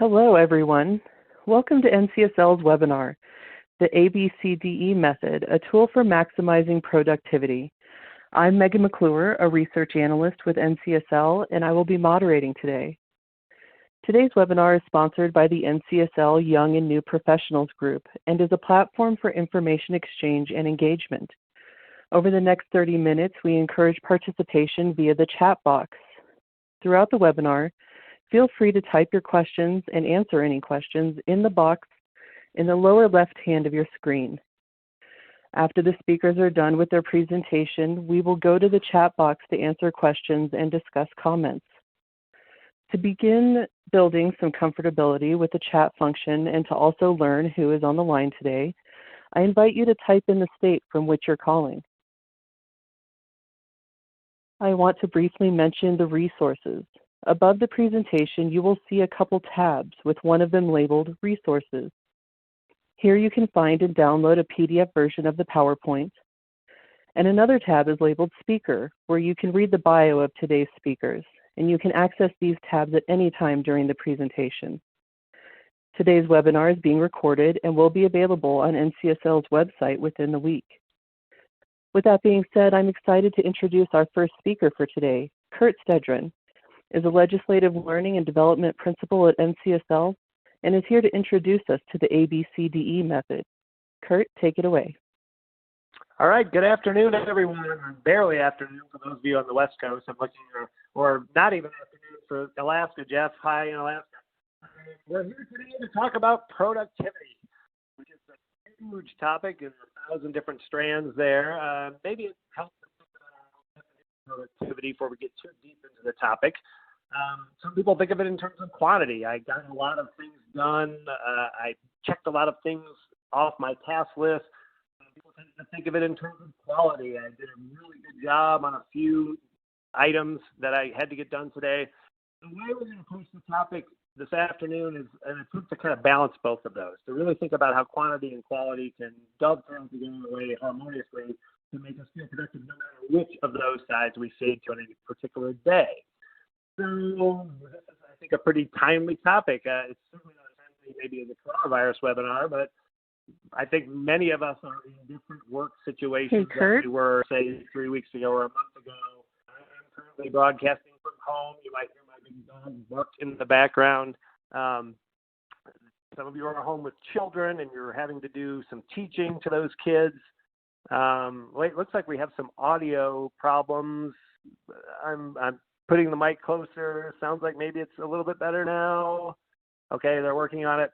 Hello, everyone. Welcome to NCSL's webinar, the Abcde Method, a tool for maximizing productivity. I'm Megan McClure, a research analyst with NCSL, and I will be moderating today. Today's webinar is sponsored by the NCSL Young and New Professionals Group and is a platform for information exchange and engagement. Over the next 30 minutes, we encourage participation via the chat box. Throughout the webinar, feel free to type your questions and answer any questions in the box in the lower left hand of your screen. After the speakers are done with their presentation, we will go to the chat box to answer questions and discuss comments. To begin building some comfortability with the chat function and to also learn who is on the line today, I invite you to type in the state from which you're calling. I want to briefly mention the resources. Above the presentation, you will see a couple tabs with one of them labeled Resources. Here you can find and download a PDF version of the PowerPoint. And another tab is labeled Speaker, where you can read the bio of today's speakers, and you can access these tabs at any time during the presentation. Today's webinar is being recorded and will be available on NCSL's website within the week. With that being said, I'm excited to introduce our first speaker for today. Kurt Stedron is a legislative learning and development principal at NCSL and is here to introduce us to the Abcde method. Kurt, take it away. All right, good afternoon, everyone. Barely afternoon for those of you on the West Coast. I'm looking, or not even afternoon for Alaska. Jeff, hi in Alaska. We're here today to talk about productivity, which is a huge topic and 1,000 different strands there. Maybe it helps to think about productivity before we get too deep into the topic. Some people think of it in terms of quantity. I got a lot of things done. I checked a lot of things off my task list. People tend to think of it in terms of quality. I did a really good job on a few items that I had to get done today. The way we're going to approach the topic this afternoon is an attempt to kind of balance both of those, to really think about how quantity and quality can dovetail together in a way harmoniously to make us feel productive no matter which of those sides we see to any particular day. So this is, I think, a pretty timely topic. It's certainly not as timely maybe as a coronavirus webinar, but I think many of us are in different work situations than we were, say, 3 weeks ago or a month ago. I'm currently broadcasting from home. You might hear my big dog bark in the background. Some of you are home with children and you're having to do some teaching to those kids. Wait, looks like we have some audio problems. I'm putting the mic closer. Sounds like maybe it's a little bit better now. Okay, they're working on it.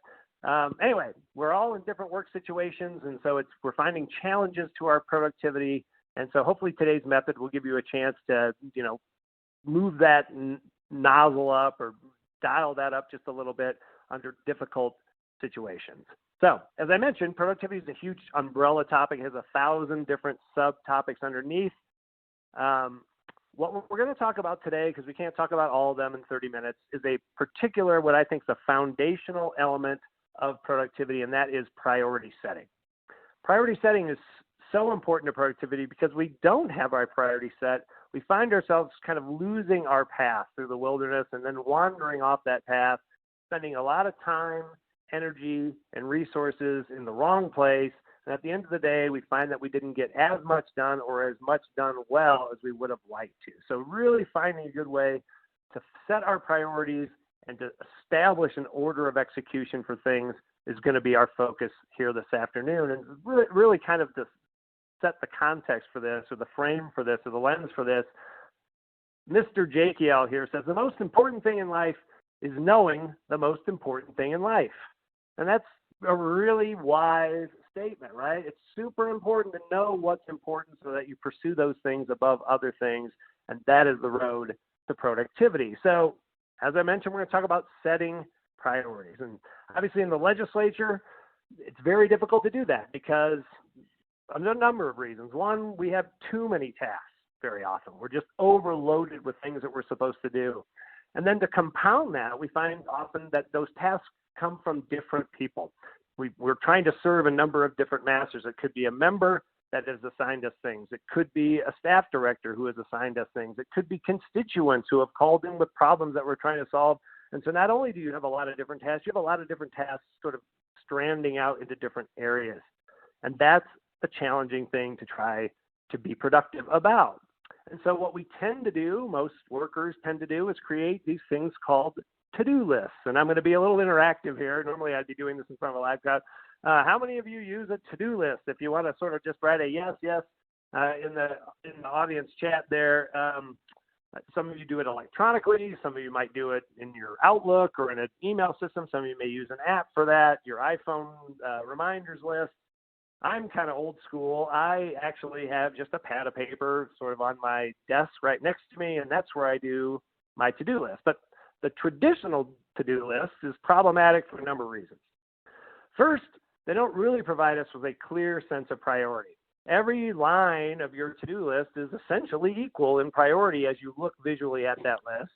Anyway, we're all in different work situations, and so we're finding challenges to our productivity. And so hopefully today's method will give you a chance to, move that nozzle up or dial that up just a little bit under difficult situations. So as I mentioned, productivity is a huge umbrella topic. It has 1,000 different subtopics underneath. What we're going to talk about today, because we can't talk about all of them in 30 minutes, is a particular, what I think is a foundational element of productivity, and that is priority setting. Priority setting is so important to productivity because we don't have our priority set. We find ourselves kind of losing our path through the wilderness and then wandering off that path, spending a lot of time, energy, and resources in the wrong place. And at the end of the day, we find that we didn't get as much done or as much done well as we would have liked to. So really finding a good way to set our priorities and to establish an order of execution for things is going to be our focus here this afternoon. And really kind of to set the context for this, or the frame for this, or the lens for this, Mr. Jekyll here says the most important thing in life is knowing the most important thing in life. And that's a really wise statement, right? It's super important to know what's important so that you pursue those things above other things, and that is the road to productivity. So, as I mentioned, we're going to talk about setting priorities. And obviously in the legislature, it's very difficult to do that because of a number of reasons. One, we have too many tasks very often. We're just overloaded with things that we're supposed to do. And then to compound that, we find often that those tasks come from different people. We're trying to serve a number of different masters. It could be a member that has assigned us things. It could be a staff director who has assigned us things. It could be constituents who have called in with problems that we're trying to solve. And so not only do you have a lot of different tasks, you have a lot of different tasks sort of stranding out into different areas. And that's a challenging thing to try to be productive about. And so what we tend to do, most workers tend to do, is create these things called to-do lists. And I'm going to be a little interactive here. Normally I'd be doing this in front of a live crowd. How many of you use a to-do list? If you want to sort of just write a yes, yes in the audience chat there. Some of you do it electronically. Some of you might do it in your Outlook or in an email system. Some of you may use an app for that, your iPhone reminders list. I'm kind of old school. I actually have just a pad of paper sort of on my desk right next to me, and that's where I do my to-do list. But the traditional to-do list is problematic for a number of reasons. First, they don't really provide us with a clear sense of priority. Every line of your to-do list is essentially equal in priority as you look visually at that list.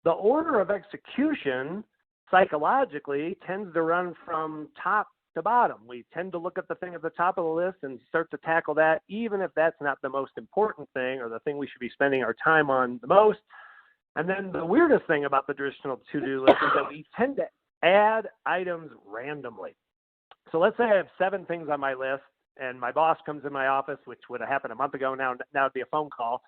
The order of execution psychologically tends to run from top to bottom. We tend to look at the thing at the top of the list and start to tackle that, even if that's not the most important thing or the thing we should be spending our time on the most. And then the weirdest thing about the traditional to-do list is that we tend to add items randomly. So let's say I have 7 things on my list, and my boss comes in my office, which would have happened a month ago. Now it'd be a phone call,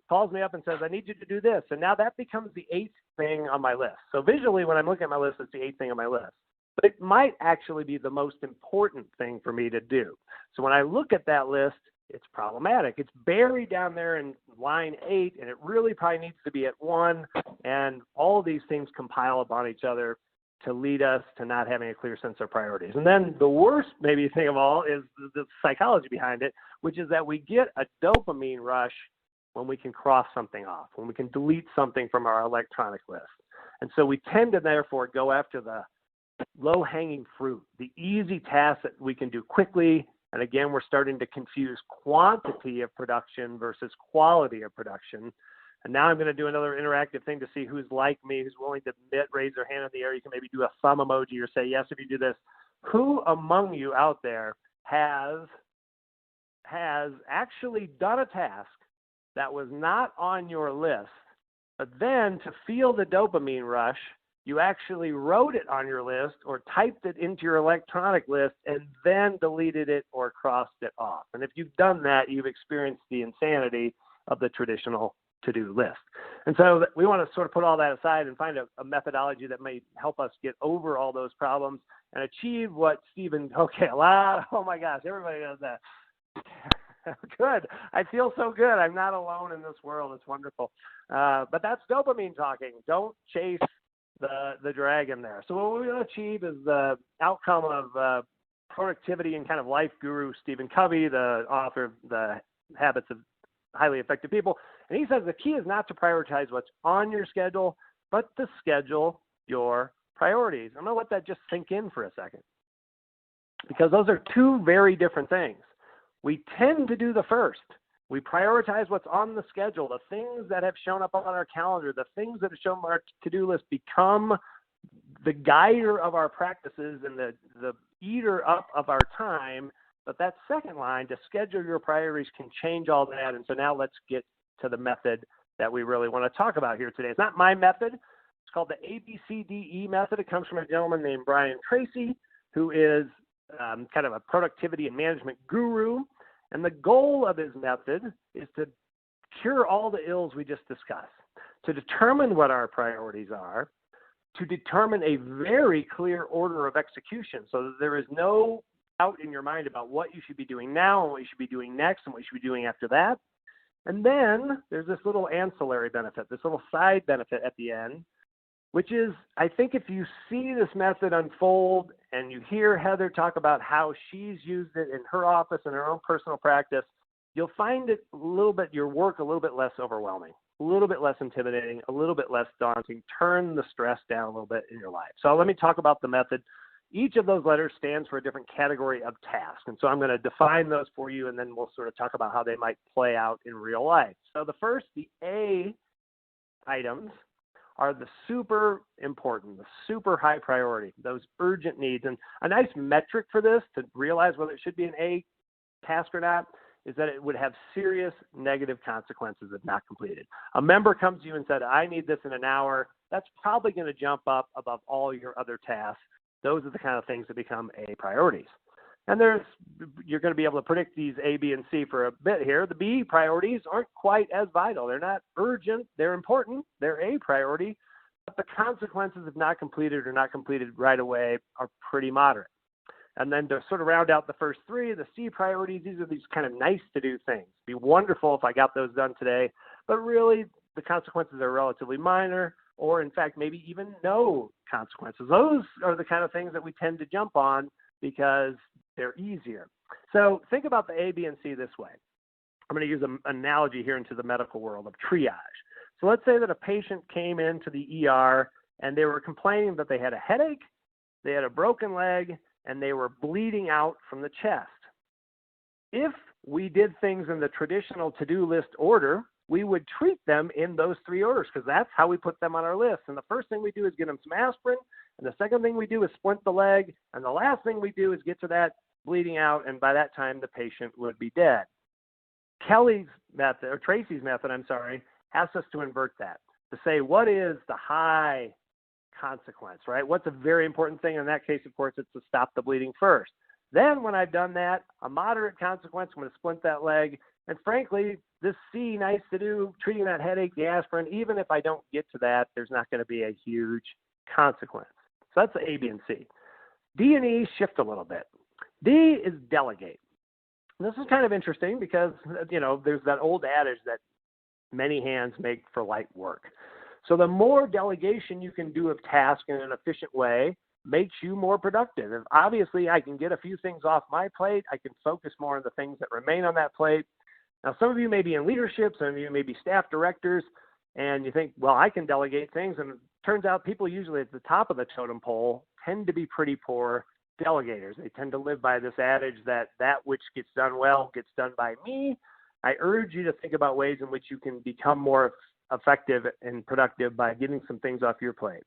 calls me up and says, I need you to do this. And now that becomes the 8th thing on my list. So visually, when I'm looking at my list, it's the 8th thing on my list. But it might actually be the most important thing for me to do. So when I look at that list, it's problematic. It's buried down there in line 8, and it really probably needs to be at 1. And all of these things compile upon each other to lead us to not having a clear sense of priorities. And then the worst maybe thing of all is the psychology behind it, which is that we get a dopamine rush when we can cross something off, when we can delete something from our electronic list. And so we tend to therefore go after the low-hanging fruit, the easy tasks that we can do quickly. And again, we're starting to confuse quantity of production versus quality of production. And now I'm going to do another interactive thing to see who's like me, who's willing to raise their hand in the air. You can maybe do a thumb emoji or say yes if you do this. Who among you out there has actually done a task that was not on your list, but then to feel the dopamine rush, you actually wrote it on your list or typed it into your electronic list and then deleted it or crossed it off? And if you've done that, you've experienced the insanity of the traditional to-do list. And so we want to sort of put all that aside and find a methodology that may help us get over all those problems and achieve what Stephen, oh my gosh, everybody does that. Good. I feel so good. I'm not alone in this world. It's wonderful. But that's dopamine talking. Don't chase the dragon there. So what we want to achieve is the outcome of productivity and kind of life guru Stephen Covey, the author of The Habits of Highly Effective People. And he says the key is not to prioritize what's on your schedule, but to schedule your priorities. I'm going to let that just sink in for a second, because those are two very different things. We tend to do the first. We prioritize what's on the schedule. The things that have shown up on our calendar, the things that have shown on our to-do list become the guider of our practices and the eater up of our time. But that second line, to schedule your priorities, can change all that. And so now let's get to the method that we really want to talk about here today. It's not my method. It's called the Abcde Method. It comes from a gentleman named Brian Tracy, who is kind of a productivity and management guru. And the goal of his method is to cure all the ills we just discussed, to determine what our priorities are, to determine a very clear order of execution so that there is no doubt in your mind about what you should be doing now and what you should be doing next and what you should be doing after that. And then there's this little ancillary benefit, this little side benefit at the end, which is, I think if you see this method unfold and you hear Heather talk about how she's used it in her office and her own personal practice, you'll find it your work a little bit less overwhelming, a little bit less intimidating, a little bit less daunting. Turn the stress down a little bit in your life. So let me talk about the method. Each of those letters stands for a different category of task. And so I'm going to define those for you, and then we'll sort of talk about how they might play out in real life. So the first, the A items, are the super important, the super high priority, those urgent needs. And a nice metric for this to realize whether it should be an A task or not is that it would have serious negative consequences if not completed. A member comes to you and said, I need this in an hour. that's probably going to jump up above all your other tasks. Those are the kind of things that become A priorities. And you're going to be able to predict these A, B, and C for a bit here. The B priorities aren't quite as vital. They're not urgent. They're important. They're A priority. But the consequences of not completed or not completed right away are pretty moderate. And then to sort of round out the first three, the C priorities, these are these kind of nice to do things. It'd be wonderful if I got those done today, but really the consequences are relatively minor, or in fact, maybe even no consequences. Those are the kind of things that we tend to jump on because they're easier. So think about the A, B, and C this way. I'm going to use an analogy here into the medical world of triage. So let's say that a patient came into the ER and they were complaining that they had a headache, they had a broken leg, and they were bleeding out from the chest. If we did things in the traditional to-do list order, we would treat them in those three orders because that's how we put them on our list. And the first thing we do is get them some aspirin, and the second thing we do is splint the leg, and the last thing we do is get to that bleeding out, and by that time the patient would be dead. Tracy's method, asks us to invert that, to say what is the high consequence, right? What's a very important thing? In that case, of course, it's to stop the bleeding first. Then when I've done that, a moderate consequence, I'm going to splint that leg. And frankly, this C, nice to do, treating that headache, the aspirin, even if I don't get to that, there's not going to be a huge consequence. So that's the A, B, and C. D and E shift a little bit. D is delegate. And this is kind of interesting because, there's that old adage that many hands make for light work. So the more delegation you can do of tasks in an efficient way makes you more productive. If obviously I can get a few things off my plate, I can focus more on the things that remain on that plate. Now, some of you may be in leadership, some of you may be staff directors, and you think, well, I can delegate things. And it turns out people usually at the top of the totem pole tend to be pretty poor delegators. They tend to live by this adage that which gets done well gets done by me. I urge you to think about ways in which you can become more effective and productive by getting some things off your plate.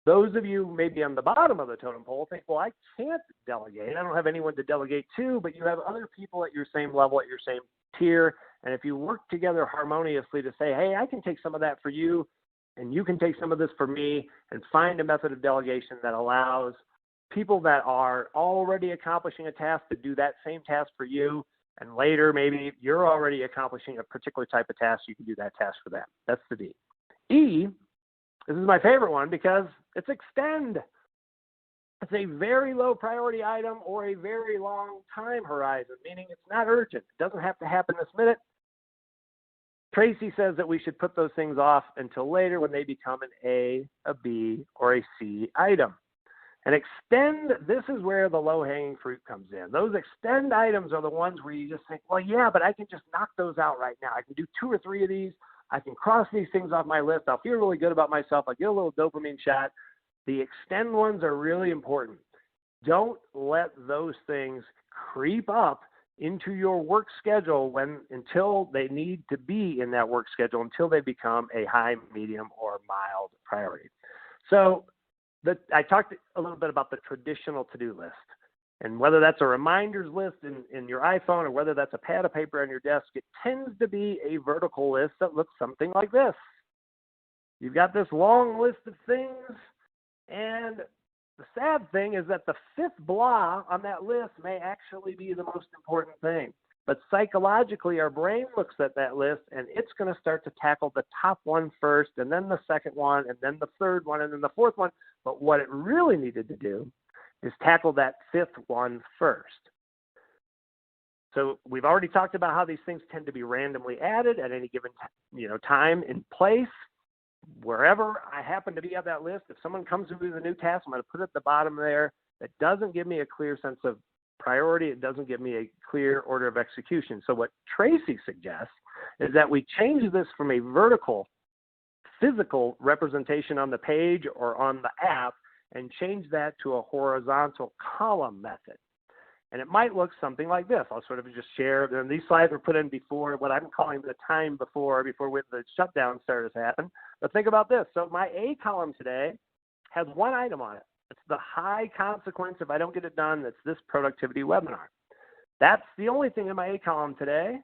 Those of you maybe on the bottom of the totem pole think, well, I can't delegate. I don't have anyone to delegate to, but you have other people at your same level, at your same tier. And if you work together harmoniously to say, hey, I can take some of that for you, and you can take some of this for me, and find a method of delegation that allows people that are already accomplishing a task to do that same task for you. And later, maybe you're already accomplishing a particular type of task, you can do that task for them. That's the D. E, this is my favorite one because it's extend. It's a very low priority item or a very long time horizon, meaning it's not urgent. It doesn't have to happen this minute. Tracy says that we should put those things off until later when they become an A, a B, or a C item. And extend, this is where the low-hanging fruit comes in. Those extend items are the ones where you just think, well, yeah, but I can just knock those out right now. I can do 2 or 3 of these. I can cross these things off my list. I'll feel really good about myself. I'll get a little dopamine shot. The extend ones are really important. Don't let those things creep up into your work schedule until they need to be in that work schedule, until they become a high, medium, or mild priority. So I talked a little bit about the traditional to-do list, and whether that's a reminders list in your iPhone or whether that's a pad of paper on your desk, it tends to be a vertical list that looks something like this. You've got this long list of things, and the sad thing is that the 5th blah on that list may actually be the most important thing. But psychologically, our brain looks at that list, and it's going to start to tackle the top one first, and then the second one, and then the third one, and then the fourth one. But what it really needed to do is tackle that 5th one first. So we've already talked about how these things tend to be randomly added at any given time and place. Wherever I happen to be on that list, if someone comes to me with a new task, I'm going to put it at the bottom there. That doesn't give me a clear sense of priority. It doesn't give me a clear order of execution. So what Tracy suggests is that we change this from a vertical, physical representation on the page or on the app and change that to a horizontal column method. And it might look something like this. I'll sort of just share. And these slides were put in before what I'm calling the time before the shutdown started to happen. But think about this. So my A column today has one item on it. It's the high consequence if I don't get it done. That's this productivity webinar. That's the only thing in my A column today.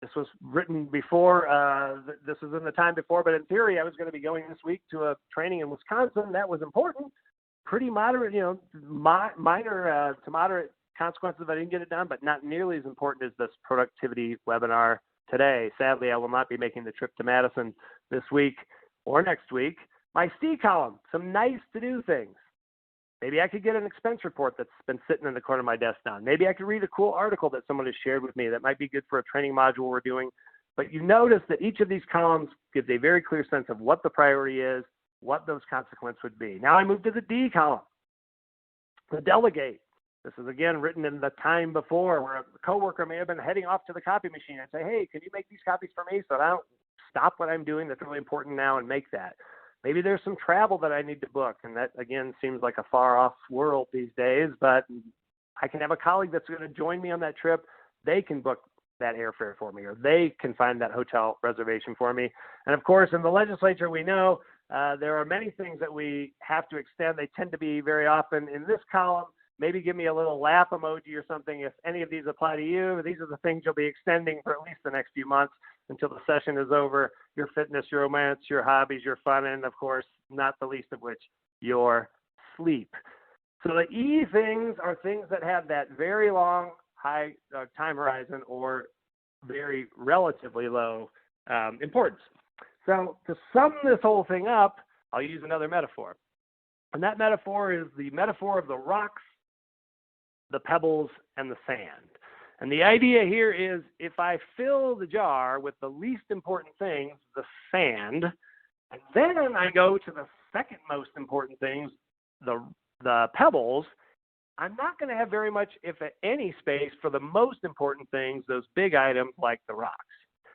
this was written before, this was in the time before, but in theory, I was going to be going this week to a training in Wisconsin. That was important. Pretty moderate, minor to moderate consequences if I didn't get it done, but not nearly as important as this productivity webinar today. Sadly, I will not be making the trip to Madison this week or next week. My C column, some nice to-do things. Maybe I could get an expense report that's been sitting in the corner of my desk now. Maybe I could read a cool article that someone has shared with me that might be good for a training module we're doing. But you notice that each of these columns gives a very clear sense of what the priority is, what those consequences would be. Now I move to the D column, the delegate. This is, again, written in the time before, where a coworker may have been heading off to the copy machine and say, hey, can you make these copies for me so that I don't stop what I'm doing that's really important now and make that. Maybe there's some travel that I need to book, and that, again, seems like a far-off world these days, but I can have a colleague that's going to join me on that trip. They can book that airfare for me, or they can find that hotel reservation for me. And, of course, in the legislature, we know there are many things that we have to extend. They tend to be very often in this column. Maybe give me a little laugh emoji or something if any of these apply to you. These are the things you'll be extending for at least the next few months until the session is over. Your fitness, your romance, your hobbies, your fun, and of course, not the least of which, your sleep. So the E things are things that have that very long, high time horizon or very relatively low importance. So to sum this whole thing up, I'll use another metaphor. And that metaphor is the metaphor of the rocks, the pebbles, and the sand. And the idea here is if I fill the jar with the least important things, the sand, and then I go to the second most important things, the pebbles, I'm not going to have very much, if any, space for the most important things, those big items like the rocks.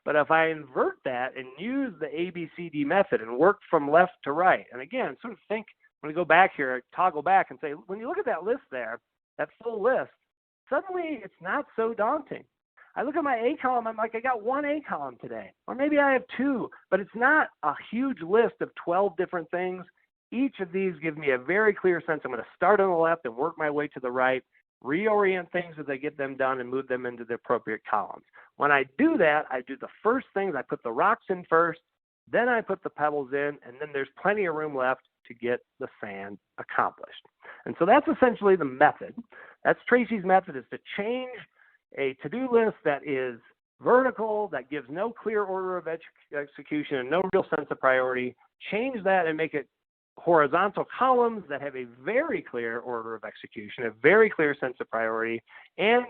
But if I invert that and use the Abcde method and work from left to right, and again, sort of think, when we go back here, toggle back and say, when you look at that list there, that full list, suddenly it's not so daunting. I look at my A column, I'm like, I got one A column today, or maybe I have two, but it's not a huge list of 12 different things. Each of these give me a very clear sense. I'm going to start on the left and work my way to the right, reorient things as I get them done and move them into the appropriate columns. When I do that, I do the first things. I put the rocks in first, then I put the pebbles in, and then there's plenty of room left to get the sand accomplished. And so that's essentially the method. That's Tracy's method, is to change a to-do list that is vertical, that gives no clear order of execution and no real sense of priority, change that and make it horizontal columns that have a very clear order of execution, a very clear sense of priority, and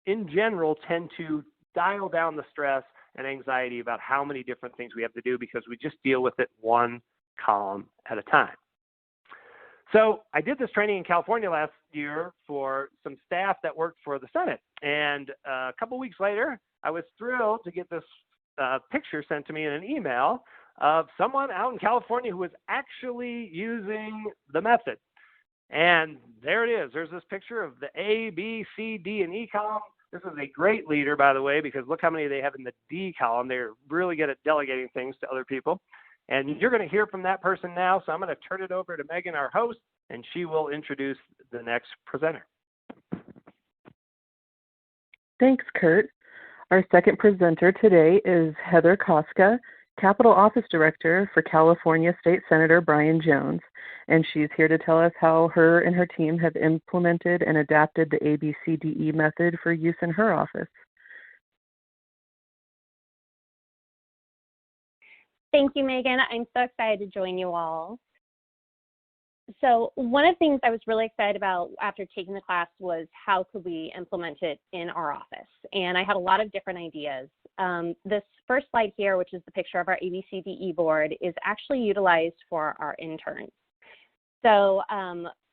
in general tend to dial down the stress and anxiety about how many different things we have to do because we just deal with it one column at a time. So I did this training in California last year for some staff that worked for the Senate. And a couple weeks later, I was thrilled to get this picture sent to me in an email of someone out in California who was actually using the method. And there it is. There's this picture of the A, B, C, D, and E column. This is a great leader, by the way, because look how many they have in the D column. They're really good at delegating things to other people. And you're going to hear from that person now, so I'm going to turn it over to Megan, our host, and she will introduce the next presenter. Thanks, Kurt. Our second presenter today is Heather Kafka, Capital Office Director for California State Senator Brian Jones, and she's here to tell us how her and her team have implemented and adapted the Abcde method for use in her office. Thank you, Megan. I'm so excited to join you all. So one of the things I was really excited about after taking the class was how could we implement it in our office? And I had a lot of different ideas. This first slide here, which is the picture of our Abcde board, is actually utilized for our interns. So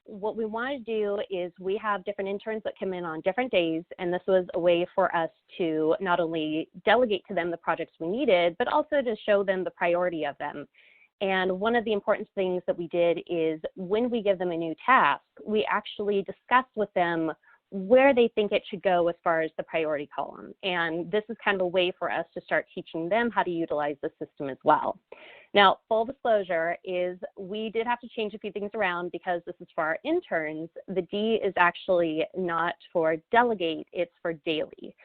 what we want to do is we have different interns that come in on different days, and this was a way for us to not only delegate to them the projects we needed, but also to show them the priority of them. And one of the important things that we did is when we give them a new task, we actually discuss with them where they think it should go as far as the priority column. And this is kind of a way for us to start teaching them how to utilize the system as well. Now, full disclosure is we did have to change a few things around because this is for our interns. The D is actually not for delegate, it's for daily.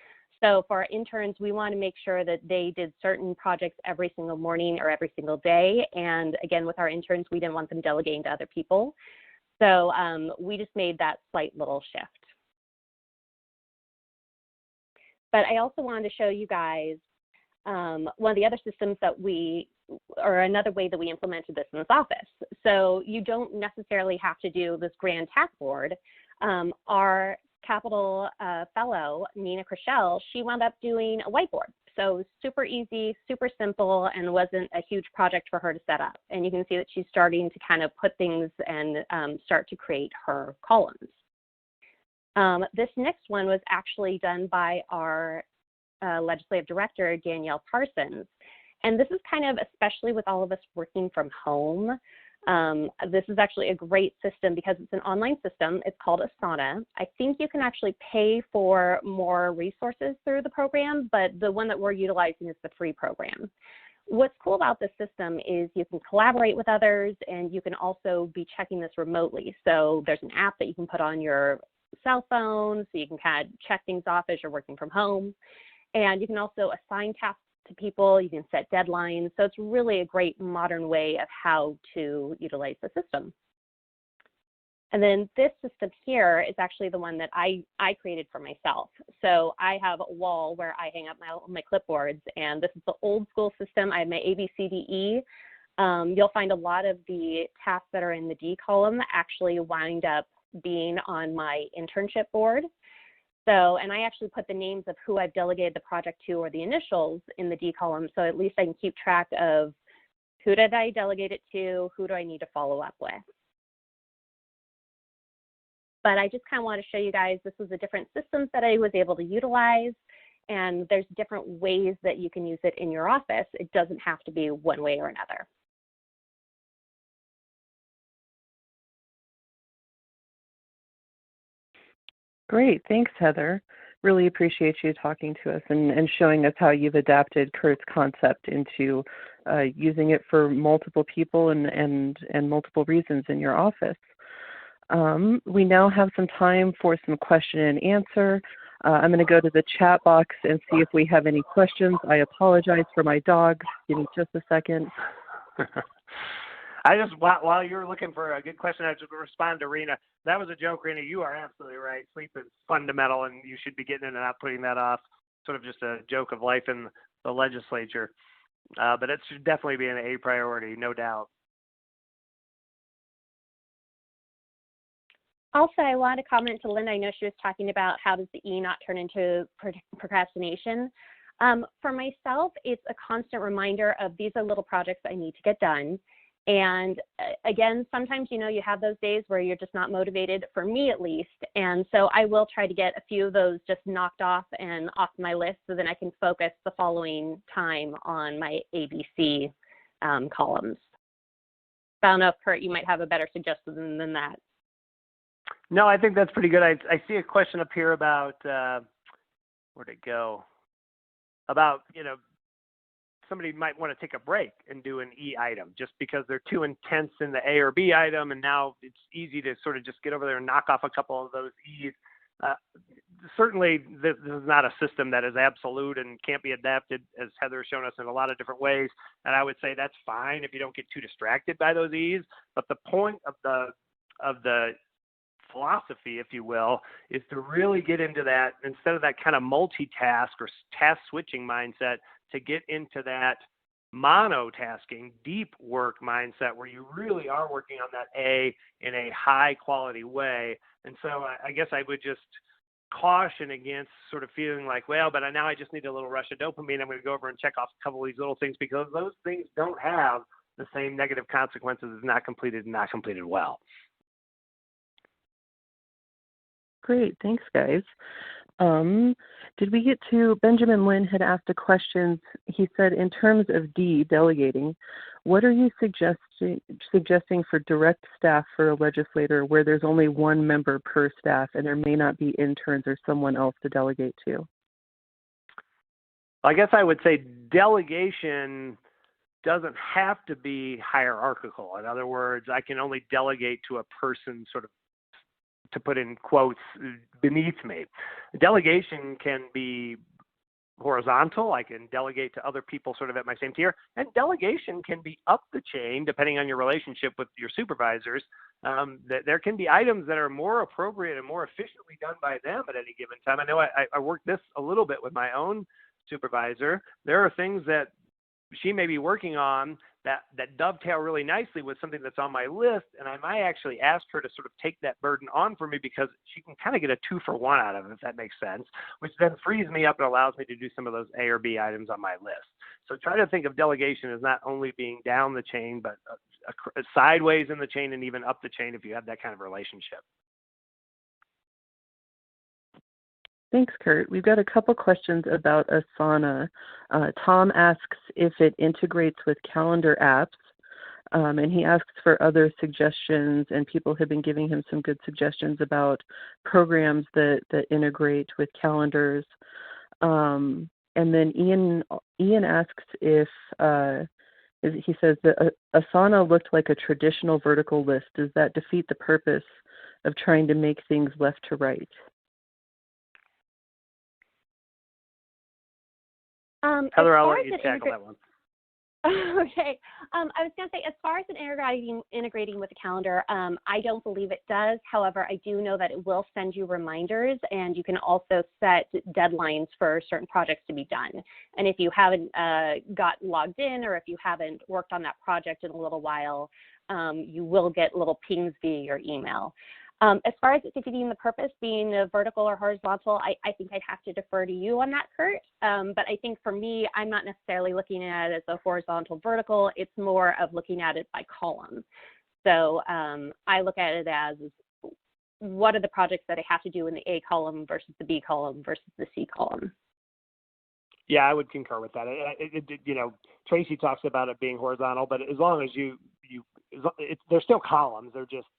So for our interns, we want to make sure that they did certain projects every single morning or every single day. And again, with our interns, we didn't want them delegating to other people. So we just made that slight little shift. But I also wanted to show you guys one of the other systems that or another way that we implemented this in this office. So you don't necessarily have to do this grand task board. Our Capital fellow, Nina Krischel, she wound up doing a whiteboard. So super easy, super simple, and wasn't a huge project for her to set up. And you can see that she's starting to kind of put things and start to create her columns. This next one was actually done by our legislative director, Danielle Parsons. And this is kind of, especially with all of us working from home, this is actually a great system because it's an online system. It's called Asana. I think you can actually pay for more resources through the program, but the one that we're utilizing is the free program. What's cool about this system is you can collaborate with others, and you can also be checking this remotely. So there's an app that you can put on your cell phone, so you can kind of check things off as you're working from home. And you can also assign tasks to people, you can set deadlines. So it's really a great modern way of how to utilize the system. And then this system here is actually the one that I created for myself. So I have a wall where I hang up my clipboards, and this is the old school system. I have my ABCDE. You'll find a lot of the tasks that are in the D column actually wind up being on my internship board. So, and I actually put the names of who I've delegated the project to, or the initials, in the D column, so at least I can keep track of who did I delegate it to, who do I need to follow up with. But I just kind of want to show you guys, this was the different systems that I was able to utilize, and there's different ways that you can use it in your office. It doesn't have to be one way or another. Great, thanks, Heather. Really appreciate you talking to us and showing us how you've adapted Kurt's concept into using it for multiple people and multiple reasons in your office. We now have some time for some question and answer. I'm going to go to the chat box and see if we have any questions. I apologize for my dog. Give me just a second. I just, while you're looking for a good question, I just respond to Rena. That was a joke, Rena. You are absolutely right. Sleep is fundamental, and you should be getting it and not putting that off. Sort of just a joke of life in the legislature. But it should definitely be an A priority, no doubt. Also, I want to comment to Linda. I know she was talking about how does the E not turn into procrastination. For myself, it's a constant reminder of these are little projects I need to get done. And again, sometimes, you know, you have those days where you're just not motivated, for me at least. And so I will try to get a few of those just knocked off and off my list so then I can focus the following time on my ABC columns. I don't know if, Kurt, you might have a better suggestion than that. No, I think that's pretty good. I see a question up here about, where'd it go? About, you know, somebody might want to take a break and do an E item just because they're too intense in the A or B item, and now it's easy to sort of just get over there and knock off a couple of those E's. Certainly, this is not a system that is absolute and can't be adapted, as Heather has shown us, in a lot of different ways. And I would say that's fine if you don't get too distracted by those E's. But the point of the philosophy, if you will, is to really get into that, instead of that kind of multitask or task switching mindset, to get into that monotasking, deep work mindset where you really are working on that A in a high quality way. And so I guess I would just caution against sort of feeling like, well, but now I just need a little rush of dopamine. I'm going to go over and check off a couple of these little things, because those things don't have the same negative consequences as not completed and not completed well. Great, thanks, guys. Did we get to, Benjamin Lynn had asked a question. He said, in terms of D, delegating, what are you suggesting for direct staff for a legislator where there's only one member per staff and there may not be interns or someone else to delegate to? I guess I would say delegation doesn't have to be hierarchical. In other words, I can only delegate to a person sort of, to put in quotes, beneath me. Delegation can be horizontal. I can delegate to other people sort of at my same tier. And delegation can be up the chain, depending on your relationship with your supervisors. There can be items that are more appropriate and more efficiently done by them at any given time. I know I worked this a little bit with my own supervisor. There are things that she may be working on that dovetail really nicely with something that's on my list, and I might actually ask her to sort of take that burden on for me because she can kind of get a 2-for-1 out of it, if that makes sense, which then frees me up and allows me to do some of those A or B items on my list. So try to think of delegation as not only being down the chain, but sideways in the chain and even up the chain if you have that kind of relationship. Thanks, Kurt. We've got a couple questions about Asana. Tom asks if it integrates with calendar apps, and he asks for other suggestions, and people have been giving him some good suggestions about programs that integrate with calendars. And then Ian asks if, he says that Asana looked like a traditional vertical list. Does that defeat the purpose of trying to make things left to right? Heather, I'll let you tackle that one. Okay. I was going to say, as far as integrating with the calendar, I don't believe it does. However, I do know that it will send you reminders, and you can also set deadlines for certain projects to be done. And if you haven't got logged in, or if you haven't worked on that project in a little while, you will get little pings via your email. As far as it defeating the purpose, being a vertical or horizontal, I think I'd have to defer to you on that, Kurt. But I think for me, I'm not necessarily looking at it as a horizontal vertical. It's more of looking at it by column. So I look at it as what are the projects that I have to do in the A column versus the B column versus the C column. Yeah, I would concur with that. Tracy talks about it being horizontal, but as long as they're still columns. They're just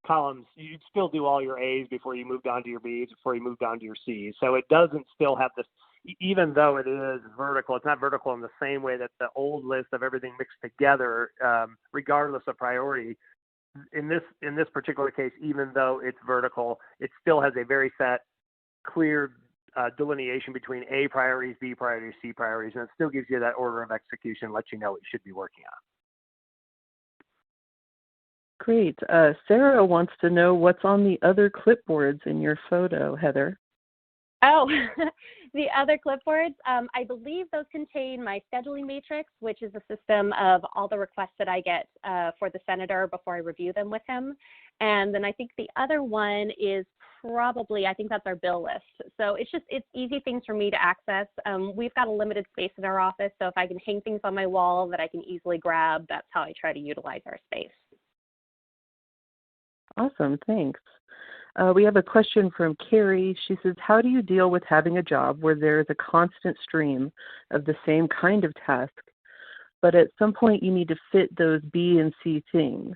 columns. You still do all your A's before you moved on to your B's, before you moved on to your C's. So it doesn't still have this, even though it is vertical, it's not vertical in the same way that the old list of everything mixed together, regardless of priority. In this particular case, even though it's vertical, it still has a very set, clear delineation between A priorities, B priorities, C priorities, and it still gives you that order of execution, lets you know what you should be working on. Great. Sarah wants to know what's on the other clipboards in your photo, Heather. Oh, the other clipboards, I believe those contain my scheduling matrix, which is a system of all the requests that I get for the senator before I review them with him. And then I think the other one is probably, I think that's our bill list. So it's easy things for me to access. We've got a limited space in our office, so if I can hang things on my wall that I can easily grab, that's how I try to utilize our space. Awesome, thanks. We have a question from Carrie. She says, how do you deal with having a job where there is a constant stream of the same kind of task, but at some point you need to fit those B and C things?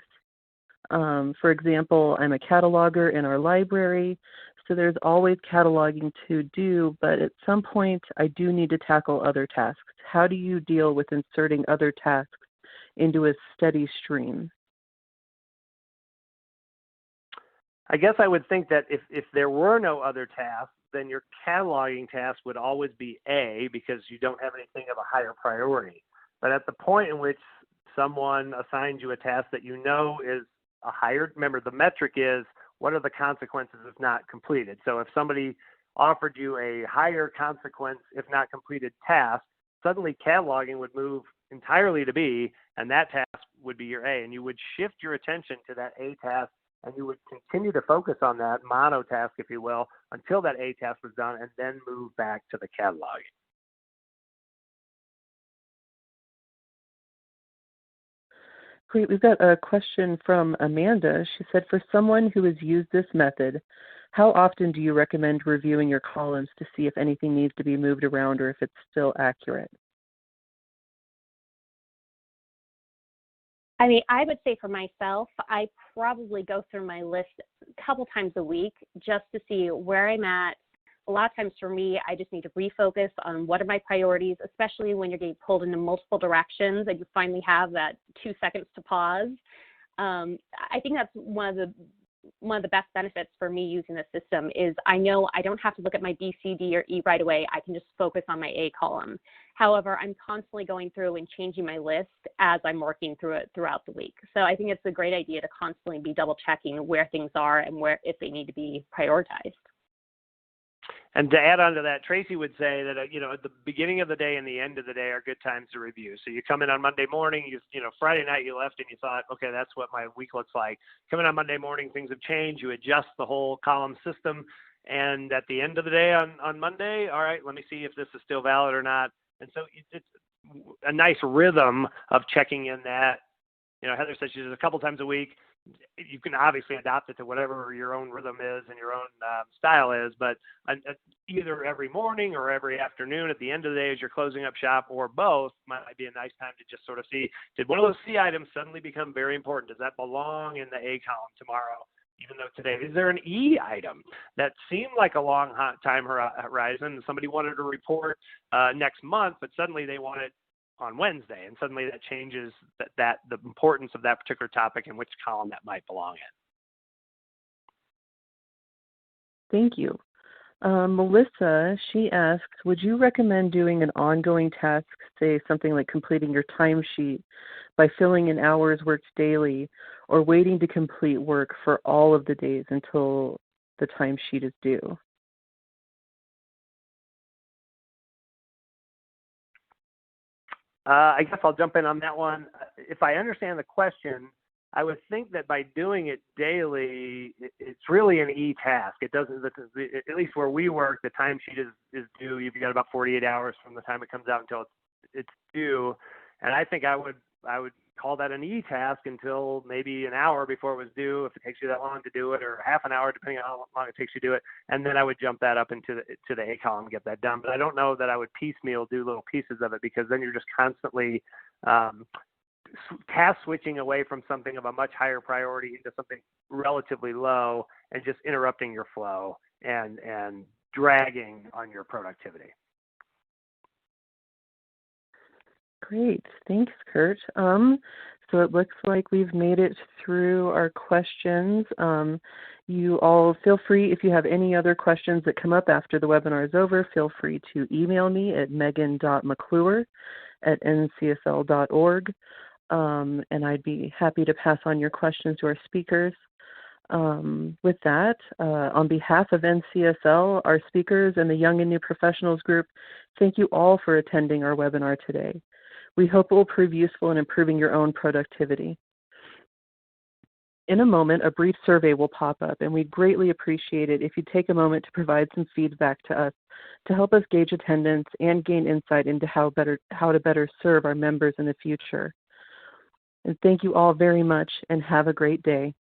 For example, I'm a cataloger in our library, so there's always cataloging to do, but at some point I do need to tackle other tasks. How do you deal with inserting other tasks into a steady stream? I guess I would think that if there were no other tasks, then your cataloging task would always be A because you don't have anything of a higher priority. But at the point in which someone assigns you a task that you know is a higher, remember the metric is what are the consequences if not completed. So if somebody offered you a higher consequence if not completed task, suddenly cataloging would move entirely to B, and that task would be your A, and you would shift your attention to that A task, and you would continue to focus on that mono task, if you will, until that A task was done, and then move back to the cataloging. Great. We've got a question from Amanda. She said, for someone who has used this method, how often do you recommend reviewing your columns to see if anything needs to be moved around or if it's still accurate? I mean, I would say for myself, I probably go through my list a couple times a week just to see where I'm at. A lot of times for me, I just need to refocus on what are my priorities, especially when you're getting pulled into multiple directions and you finally have that 2 seconds to pause. I think that's one of the one of the best benefits for me using this system is I know I don't have to look at my B, C, D, or E right away. I can just focus on my A column. However, I'm constantly going through and changing my list as I'm working through it throughout the week. So I think it's a great idea to constantly be double checking where things are and where if they need to be prioritized. And to add on to that, Tracy would say that, at the beginning of the day and the end of the day are good times to review. So you come in on Monday morning, Friday night you left and you thought, okay, that's what my week looks like. Come in on Monday morning, things have changed. You adjust the whole column system. And at the end of the day on Monday, all right, let me see if this is still valid or not. And so it's a nice rhythm of checking in that, Heather says she does a couple times a week. You can obviously adopt it to whatever your own rhythm is and your own style is, but either every morning or every afternoon at the end of the day as you're closing up shop, or both, might be a nice time to just sort of see, did one of those C items suddenly become very important? Does that belong in the A column tomorrow, even though today? Is there an E item that seemed like a long time horizon? Somebody wanted to report next month, but suddenly they want it on Wednesday, and suddenly that changes that the importance of that particular topic and which column that might belong in. Thank you. Melissa, she asks, would you recommend doing an ongoing task, say something like completing your timesheet by filling in hours worked daily, or waiting to complete work for all of the days until the timesheet is due? I guess I'll jump in on that one. If I understand the question, I would think that by doing it daily, it's really an E task. It doesn't, at least where we work, the timesheet is due. You've got about 48 hours from the time it comes out until it's due. And I think I would call that an E task until maybe an hour before it was due, if it takes you that long to do it, or half an hour, depending on how long it takes you to do it. And then I would jump that up into the A column and get that done. But I don't know that I would piecemeal do little pieces of it, because then you're just constantly task switching away from something of a much higher priority into something relatively low, and just interrupting your flow and dragging on your productivity. Great. Thanks, Kurt. So it looks like we've made it through our questions. You all feel free, if you have any other questions that come up after the webinar is over, feel free to email me at megan.mcclure@ncsl.org. And I'd be happy to pass on your questions to our speakers. With that, on behalf of NCSL, our speakers, and the Young and New Professionals Group, thank you all for attending our webinar today. We hope it will prove useful in improving your own productivity. In a moment, a brief survey will pop up, and we'd greatly appreciate it if you take a moment to provide some feedback to us to help us gauge attendance and gain insight into how to better serve our members in the future. And thank you all very much, and have a great day.